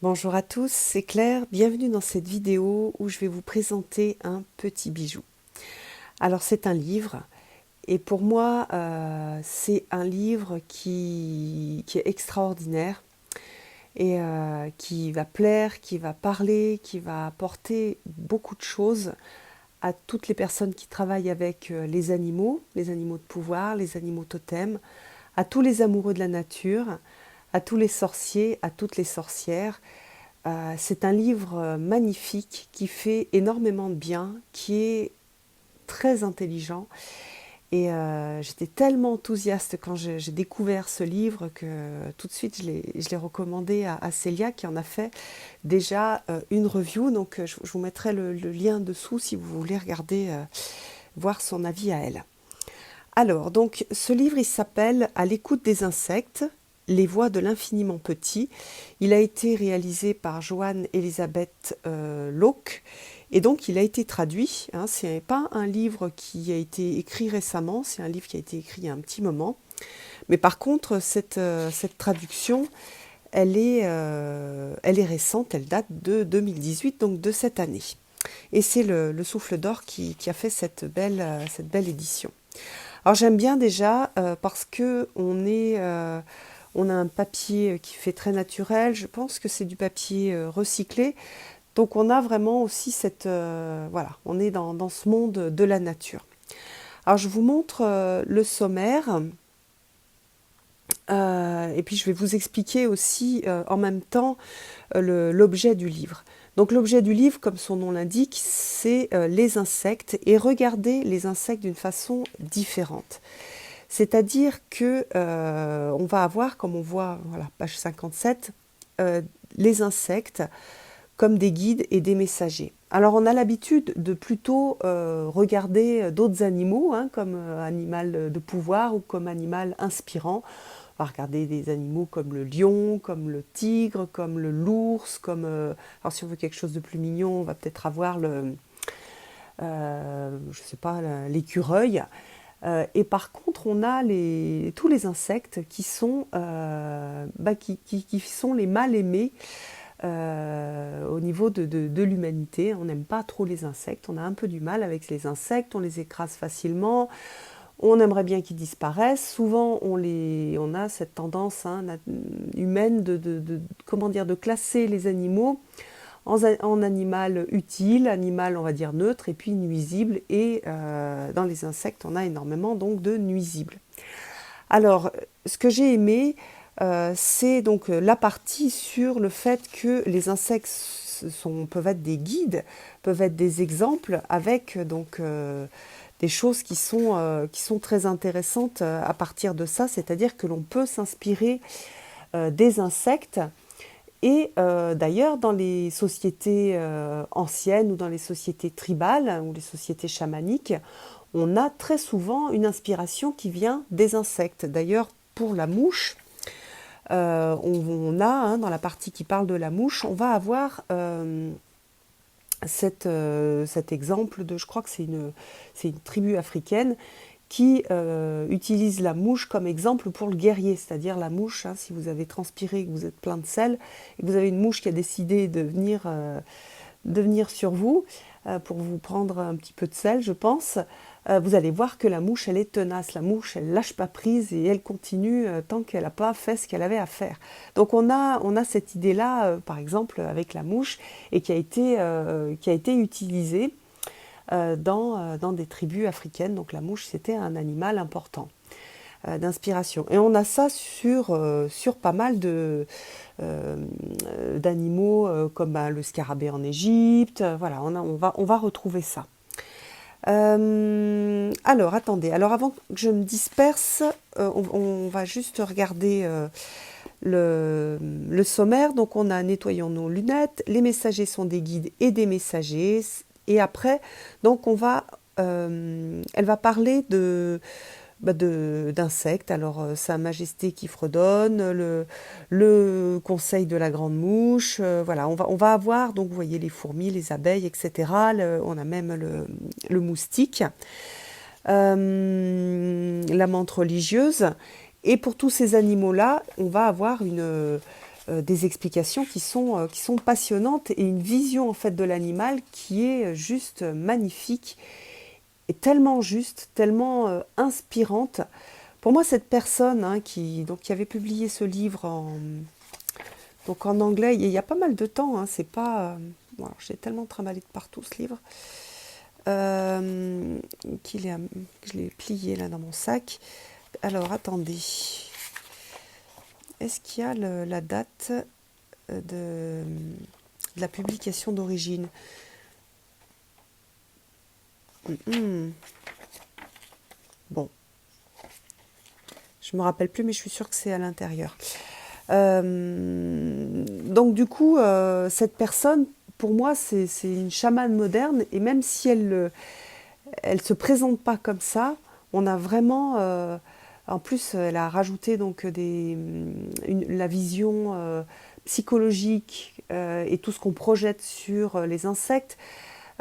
Bonjour à tous, c'est Claire, bienvenue dans cette vidéo où je vais vous présenter un petit bijou. Alors c'est un livre et pour moi c'est un livre qui est extraordinaire et qui va plaire, qui va parler, qui va apporter beaucoup de choses à toutes les personnes qui travaillent avec les animaux de pouvoir, les animaux totems, à tous les amoureux de la nature, à tous les sorciers, à toutes les sorcières. C'est un livre magnifique qui fait énormément de bien, qui est très intelligent. Et j'étais tellement enthousiaste quand j'ai découvert ce livre que tout de suite je l'ai recommandé à Célia qui en a fait déjà une review. Donc je vous mettrai le lien dessous si vous voulez regarder, voir son avis à elle. Alors, donc, ce livre, il s'appelle À l'écoute des insectes, les voix de l'infiniment petit. Il a été réalisé par Joanne Elisabeth Locke et donc il a été traduit. Hein, ce n'est pas un livre qui a été écrit récemment, c'est un livre qui a été écrit il y a un petit moment. Mais par contre, cette traduction, elle est récente, elle date de 2018, donc de cette année. Et c'est le Souffle d'Or qui a fait cette belle édition. Alors j'aime bien déjà parce que on a un papier qui fait très naturel. Je pense que c'est du papier recyclé. Donc on a vraiment aussi voilà, on est dans ce monde de la nature. Alors je vous montre le sommaire. Et puis je vais vous expliquer aussi en même temps l'objet du livre. Donc l'objet du livre, comme son nom l'indique, c'est les insectes et regarder les insectes d'une façon différente. C'est-à-dire que on va avoir, comme on voit, voilà, page 57, les insectes comme des guides et des messagers. Alors on a l'habitude de plutôt regarder d'autres animaux, hein, comme animal de pouvoir ou comme animal inspirant. On va regarder des animaux comme le lion, comme le tigre, comme l'ours, comme... alors si on veut quelque chose de plus mignon, on va peut-être avoir je sais pas, l'écureuil. Et par contre, on a tous les insectes qui sont, qui sont les mal aimés au niveau de l'humanité. On n'aime pas trop les insectes, on a un peu du mal avec les insectes, on les écrase facilement. On aimerait bien qu'ils disparaissent. Souvent, on a cette tendance humaine comment dire, de classer les animaux en animal utile, animal on va dire neutre, et puis nuisible. Et dans les insectes, on a énormément donc de nuisibles. Alors, ce que j'ai aimé, c'est donc la partie sur le fait que les insectes peuvent être des guides, peuvent être des exemples, avec donc des choses qui sont très intéressantes à partir de ça, c'est-à-dire que l'on peut s'inspirer des insectes. Et d'ailleurs, dans les sociétés anciennes ou dans les sociétés tribales ou les sociétés chamaniques, on a très souvent une inspiration qui vient des insectes. D'ailleurs, pour la mouche, on a, hein, dans la partie qui parle de la mouche, on va avoir cet exemple de, je crois que c'est une tribu africaine qui utilise la mouche comme exemple pour le guerrier, c'est-à-dire la mouche, hein, si vous avez transpiré, que vous êtes plein de sel, et que vous avez une mouche qui a décidé de venir sur vous pour vous prendre un petit peu de sel, je pense, vous allez voir que la mouche, elle est tenace, la mouche, elle lâche pas prise et elle continue tant qu'elle n'a pas fait ce qu'elle avait à faire. Donc on a cette idée-là, par exemple, avec la mouche, et qui a été utilisée dans des tribus africaines. Donc la mouche, c'était un animal important d'inspiration. Et on a ça sur pas mal d'animaux comme le scarabée en Égypte. Voilà, on va retrouver ça. Alors, attendez. Alors, avant que je me disperse, on va juste regarder le sommaire. Donc, on a nettoyons nos lunettes. Les messagers sont des guides et des messagers. Et après, donc, elle va parler d'insectes. Alors, Sa Majesté qui fredonne, le conseil de la grande mouche. Voilà, on va avoir, donc vous voyez les fourmis, les abeilles, etc. On a même le moustique, la menthe religieuse. Et pour tous ces animaux-là, on va avoir des explications qui sont passionnantes et une vision en fait de l'animal qui est juste magnifique et tellement juste, tellement inspirante. Pour moi, cette personne hein, qui avait publié ce livre donc en anglais, il y a pas mal de temps, hein, c'est pas... bon, alors, j'ai tellement trimballé de partout ce livre, euh, je l'ai plié là dans mon sac. Alors, attendez. Est-ce qu'il y a la date de la publication d'origine? Bon, je me rappelle plus, mais je suis sûre que c'est à l'intérieur. Donc du coup, cette personne, pour moi, c'est une chamane moderne, et même si elle se présente pas comme ça, on a vraiment, en plus, elle a rajouté donc la vision psychologique et tout ce qu'on projette sur les insectes.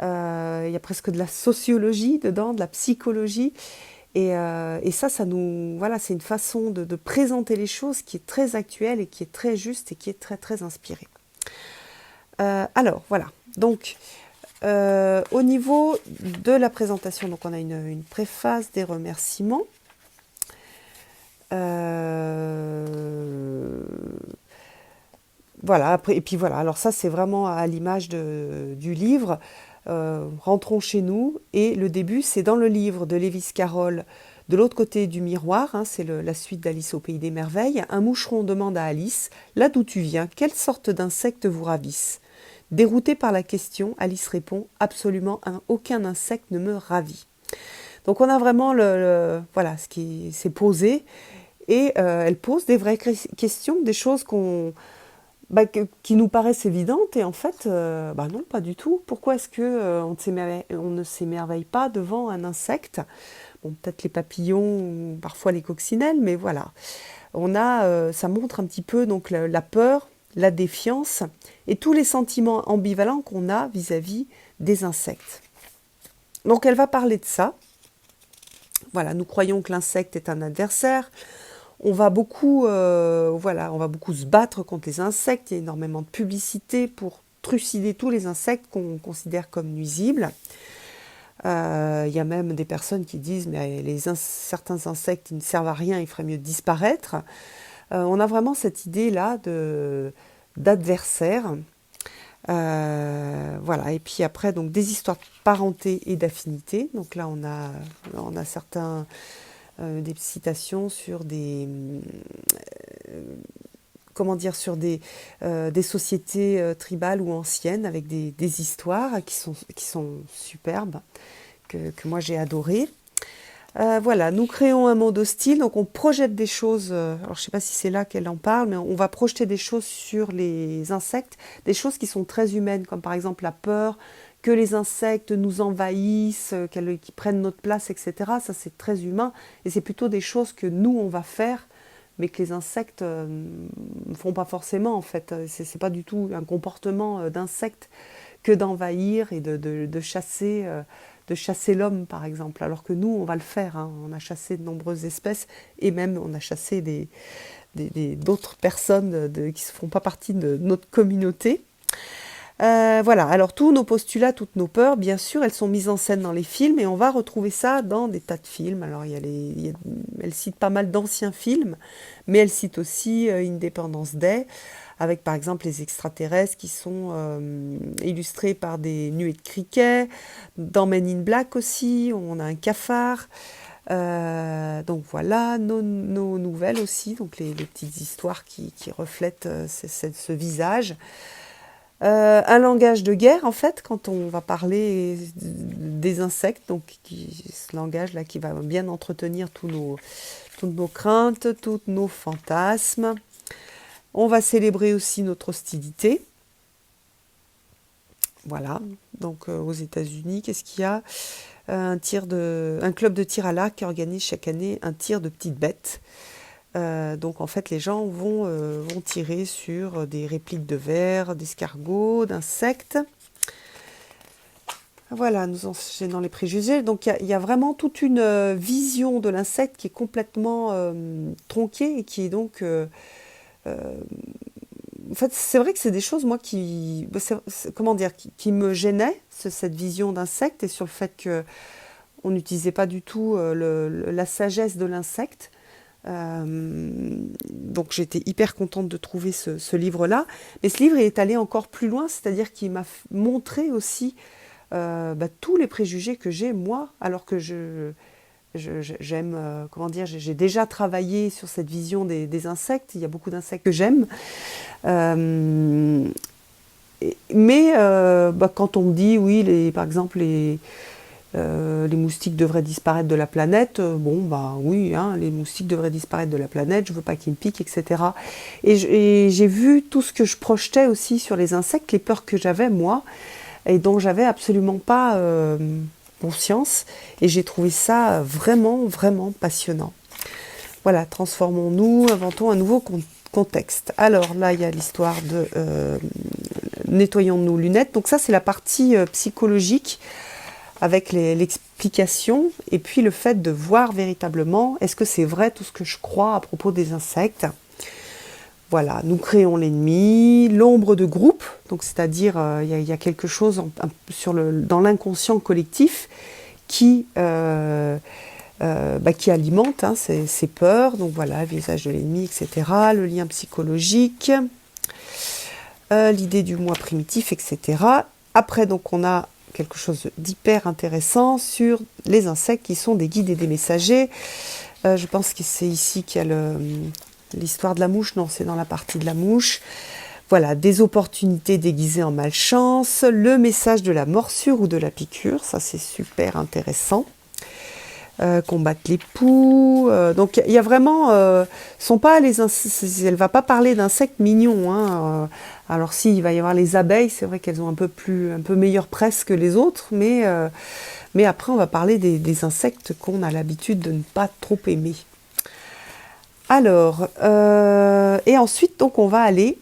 Il y a presque de la sociologie dedans, de la psychologie. Et ça nous, voilà, c'est une façon de présenter les choses qui est très actuelle et qui est très juste et qui est très très inspirée. Alors voilà, donc au niveau de la présentation, donc on a une préface, des remerciements. Voilà, après, et puis voilà, alors ça c'est vraiment à l'image du livre. Rentrons chez nous, et le début c'est dans le livre de Lewis Carroll, de l'autre côté du miroir, hein, c'est la suite d'Alice au pays des merveilles. Un moucheron demande à Alice: là d'où tu viens, quelle sorte d'insectes vous ravissent? Déroutée par la question, Alice répond: absolument aucun insecte ne me ravit. Donc on a vraiment voilà, ce qui s'est posé, et elle pose des vraies questions, des choses qui nous paraissent évidentes, et en fait, non, pas du tout. Pourquoi est-ce que on ne s'émerveille pas devant un insecte? Bon, peut-être les papillons, ou parfois les coccinelles, mais voilà. Ça montre un petit peu donc la peur, la défiance et tous les sentiments ambivalents qu'on a vis-à-vis des insectes. Donc elle va parler de ça. Voilà, nous croyons que l'insecte est un adversaire. On va beaucoup se battre contre les insectes. Il y a énormément de publicité pour trucider tous les insectes qu'on considère comme nuisibles. Il y a même des personnes qui disent mais certains insectes ils ne servent à rien, il ferait mieux de disparaître. On a vraiment cette idée-là d'adversaire. Voilà, et puis après, donc des histoires de parenté et d'affinité. Donc là, on a des citations sur sur des sociétés tribales ou anciennes avec des histoires qui sont superbes, que moi j'ai adorées. Voilà, nous créons un monde hostile, donc on projette des choses, alors je ne sais pas si c'est là qu'elle en parle, mais on va projeter des choses sur les insectes, des choses qui sont très humaines, comme par exemple la peur, que les insectes nous envahissent, qu'ils prennent notre place, etc. Ça c'est très humain, et c'est plutôt des choses que nous on va faire, mais que les insectes ne font pas forcément en fait. C'est pas du tout un comportement d'insecte que d'envahir et de chasser l'homme, par exemple, alors que nous, on va le faire. Hein. On a chassé de nombreuses espèces, et même on a chassé d'autres personnes qui ne font pas partie de notre communauté. Voilà, alors tous nos postulats, toutes nos peurs, bien sûr, elles sont mises en scène dans les films, et on va retrouver ça dans des tas de films. Alors, elle cite pas mal d'anciens films, mais elle cite aussi Independence Day, avec par exemple les extraterrestres qui sont illustrés par des nuées de criquets. Dans Men in Black aussi, on a un cafard. Donc voilà, nos nouvelles aussi, donc les petites histoires qui reflètent ce visage. Un langage de guerre, en fait, quand on va parler des insectes, donc ce langage-là qui va bien entretenir toutes nos craintes, tous nos fantasmes. On va célébrer aussi notre hostilité. Voilà, donc aux États-Unis, qu'est-ce qu'il y a? Un club de tir à l'arc qui organise chaque année un tir de petites bêtes. Donc en fait les gens vont tirer sur des répliques de vers, d'escargots, d'insectes. Voilà, nous enchaînons les préjugés. Donc il y a vraiment toute une vision de l'insecte qui est complètement tronquée, et qui est donc en fait, c'est vrai que c'est des choses, moi, comment dire, qui me gênaient, cette vision d'insecte et sur le fait que on n'utilisait pas du tout la sagesse de l'insecte. Donc j'étais hyper contente de trouver ce livre-là. Mais ce livre il est allé encore plus loin, c'est-à-dire qu'il m'a montré aussi tous les préjugés que j'ai, moi, alors que j'aime, comment dire, j'ai déjà travaillé sur cette vision des insectes. Il y a beaucoup d'insectes que j'aime. Mais quand on me dit, oui, par exemple, les moustiques devraient disparaître de la planète, bon, bah oui, hein, les moustiques devraient disparaître de la planète, je veux pas qu'ils me piquent, etc. Et j'ai vu tout ce que je projetais aussi sur les insectes, les peurs que j'avais, moi, et dont j'avais absolument pas conscience. Et j'ai trouvé ça vraiment, vraiment passionnant. Voilà, transformons-nous, inventons un nouveau contexte. Alors là, il y a l'histoire de nettoyons nos lunettes. Donc ça, c'est la partie psychologique avec l'explication et puis le fait de voir véritablement est-ce que c'est vrai tout ce que je crois à propos des insectes. Voilà, nous créons l'ennemi, l'ombre de groupe, donc c'est-à-dire il y a quelque chose dans l'inconscient collectif qui alimente ces peurs. Donc voilà, le visage de l'ennemi, etc. Le lien psychologique, l'idée du moi primitif, etc. Après, donc on a quelque chose d'hyper intéressant sur les insectes qui sont des guides et des messagers. Je pense que c'est ici qu'il y a l'histoire de la mouche. Non, c'est dans la partie de la mouche. Voilà, des opportunités déguisées en malchance, le message de la morsure ou de la piqûre, ça c'est super intéressant. Combattre les poux. Donc il y a vraiment, elle va pas parler d'insectes mignons. Hein, alors si, il va y avoir les abeilles, c'est vrai qu'elles ont un peu meilleure presse que les autres, mais après on va parler des insectes qu'on a l'habitude de ne pas trop aimer. Alors, et ensuite donc on va aller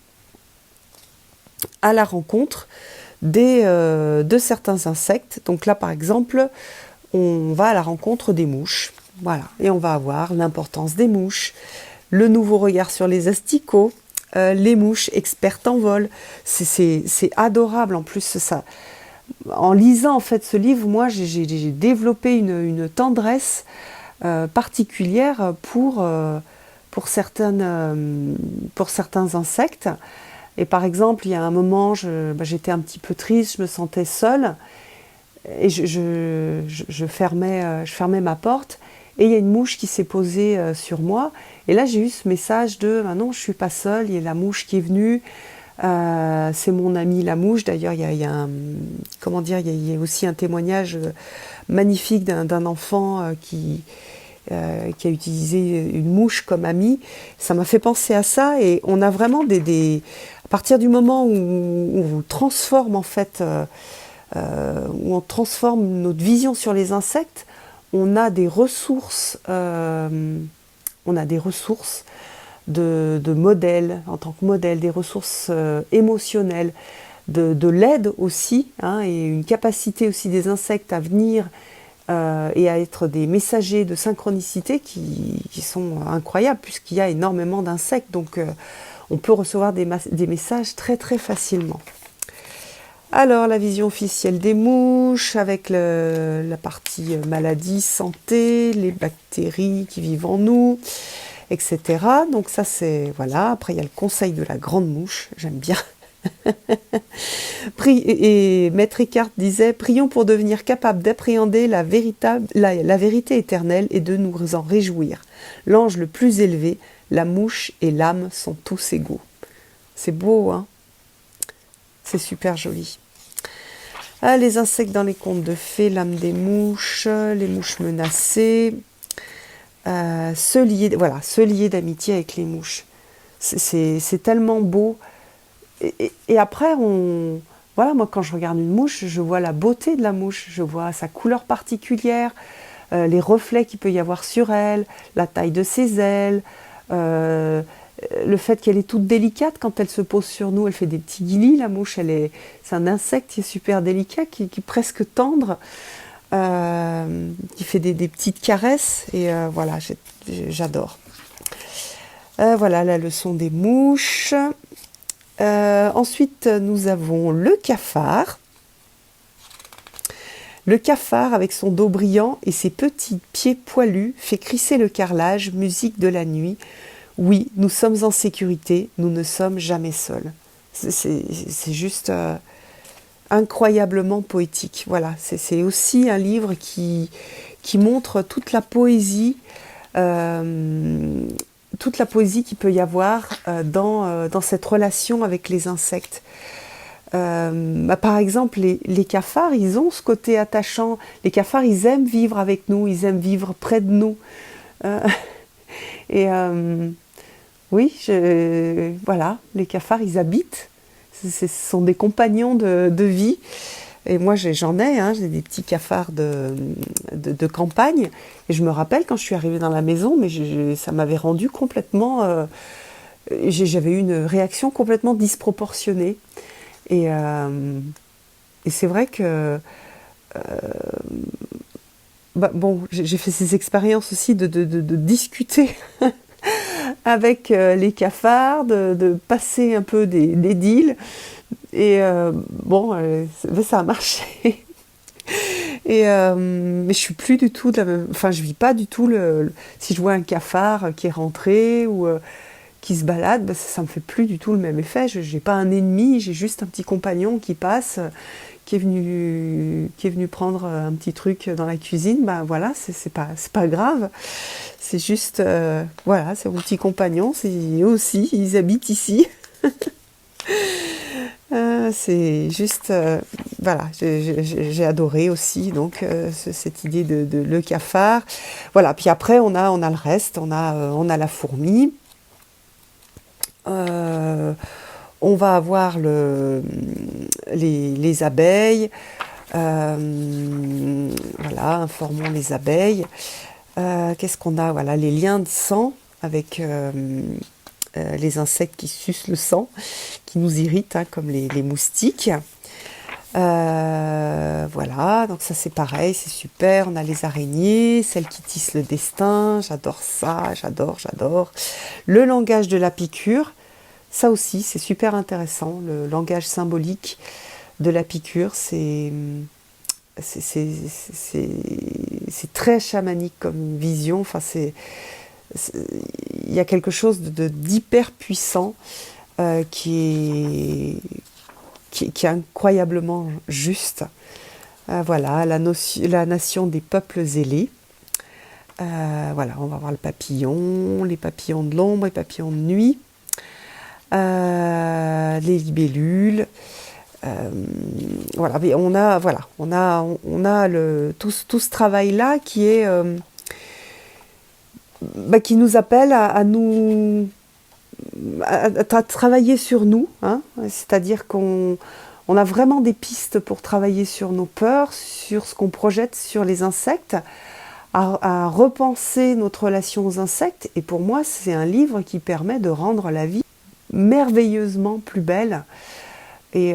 à la rencontre de certains insectes. Donc là par exemple, on va à la rencontre des mouches, voilà, et on va avoir l'importance des mouches, le nouveau regard sur les asticots, les mouches expertes en vol. C'est adorable en plus ça. En lisant en fait ce livre, moi j'ai développé une tendresse particulière pour certains insectes. Et par exemple, il y a un moment, j'étais un petit peu triste, je me sentais seule. Et je fermais ma porte et il y a une mouche qui s'est posée sur moi et là j'ai eu ce message de non, je suis pas seule, il y a la mouche qui est venue, c'est mon amie la mouche. D'ailleurs il y a aussi un témoignage magnifique d'un enfant qui a utilisé une mouche comme amie. Ça m'a fait penser à ça et on a vraiment à partir du moment où on transforme en fait où on transforme notre vision sur les insectes, on a des ressources, de modèles, en tant que modèle, des ressources émotionnelles, de l'aide aussi, hein, et une capacité aussi des insectes à venir et à être des messagers de synchronicité qui sont incroyables, puisqu'il y a énormément d'insectes, donc on peut recevoir des messages très très facilement. Alors, la vision officielle des mouches, avec la partie maladie, santé, les bactéries qui vivent en nous, etc. Donc ça, c'est... Voilà. Après, il y a le conseil de la grande mouche. J'aime bien. Et Maître Eckhart disait « Prions pour devenir capables d'appréhender la vérité éternelle et de nous en réjouir. L'ange le plus élevé, la mouche et l'âme sont tous égaux. » C'est beau, hein? C'est super joli. Ah, les insectes dans les contes de fées, l'âme des mouches, les mouches menacées, se lier d'amitié avec les mouches. C'est tellement beau. Et après, moi quand je regarde une mouche, je vois la beauté de la mouche, je vois sa couleur particulière, les reflets qu'il peut y avoir sur elle, la taille de ses ailes, le fait qu'elle est toute délicate quand elle se pose sur nous, elle fait des petits guilis, la mouche, c'est un insecte qui est super délicat, qui est presque tendre, qui fait des petites caresses, et voilà, j'adore. Voilà la leçon des mouches. Ensuite, nous avons le cafard. Le cafard, avec son dos brillant et ses petits pieds poilus, fait crisser le carrelage, musique de la nuit. Oui, nous sommes en sécurité, nous ne sommes jamais seuls. C'est juste incroyablement poétique. Voilà, c'est aussi un livre qui montre toute la poésie qu'il peut y avoir dans cette relation avec les insectes. Par exemple, les cafards, ils ont ce côté attachant. Les cafards, ils aiment vivre avec nous, ils aiment vivre près de nous. Euh, et oui, voilà, les cafards, ils habitent. Ce sont des compagnons de vie. Et moi, j'en ai, hein, j'ai des petits cafards de campagne. Et je me rappelle quand je suis arrivée dans la maison, mais ça m'avait rendu complètement... j'avais eu une réaction complètement disproportionnée. Et c'est vrai que... bon, j'ai fait ces expériences aussi de discuter avec les cafards, de passer un peu des deals. Et bon, ça a marché. Mais je suis plus du tout de la même... Enfin, je vis pas du tout si je vois un cafard qui est rentré ou qui se balade, ça me fait plus du tout le même effet. Je n'ai pas un ennemi, j'ai juste un petit compagnon qui passe, qui est venu prendre un petit truc dans la cuisine. Voilà, c'est pas grave. C'est juste, voilà, c'est mon petit compagnon. Eux aussi, ils habitent ici. C'est juste, voilà, j'ai adoré aussi donc cette idée de le cafard. Voilà, puis après on a le reste, on a la fourmi. On va avoir les abeilles. Voilà, informons les abeilles. Qu'est-ce qu'on a? Voilà, les liens de sang avec les insectes qui sucent le sang, qui nous irritent, hein, comme les moustiques. Voilà, donc ça c'est pareil, c'est super. On a les araignées, celles qui tissent le destin. J'adore ça, j'adore. Le langage de la piqûre, ça aussi c'est super intéressant. Le langage symbolique de la piqûre, c'est très chamanique comme vision. Enfin, il y a quelque chose d'hyper puissant qui est incroyablement juste. Voilà, la nation des peuples zélés. Voilà, on va voir le papillon, les papillons de l'ombre, les papillons de nuit, les libellules. Voilà, mais on a tout ce travail-là qui est qui nous appelle à travailler sur nous, hein, c'est-à-dire qu'on a vraiment des pistes pour travailler sur nos peurs, sur ce qu'on projette sur les insectes, à repenser notre relation aux insectes. Et pour moi, c'est un livre qui permet de rendre la vie merveilleusement plus belle. Et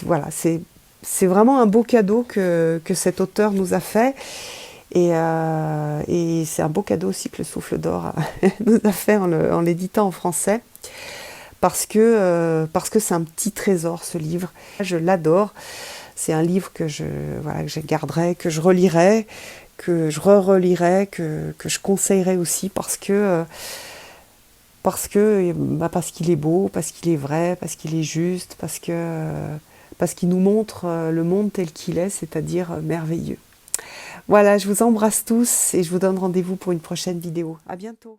voilà, c'est vraiment un beau cadeau que cet auteur nous a fait. Et c'est un beau cadeau aussi que le Souffle d'Or nous a fait en l'éditant en français. Parce que c'est un petit trésor, ce livre. Je l'adore. C'est un livre que je garderai, que je relirai, que je re-relirai, que je conseillerai aussi parce qu'il est beau, parce qu'il est vrai, parce qu'il est juste, parce qu'il nous montre le monde tel qu'il est, c'est-à-dire merveilleux. Voilà, je vous embrasse tous et je vous donne rendez-vous pour une prochaine vidéo. À bientôt.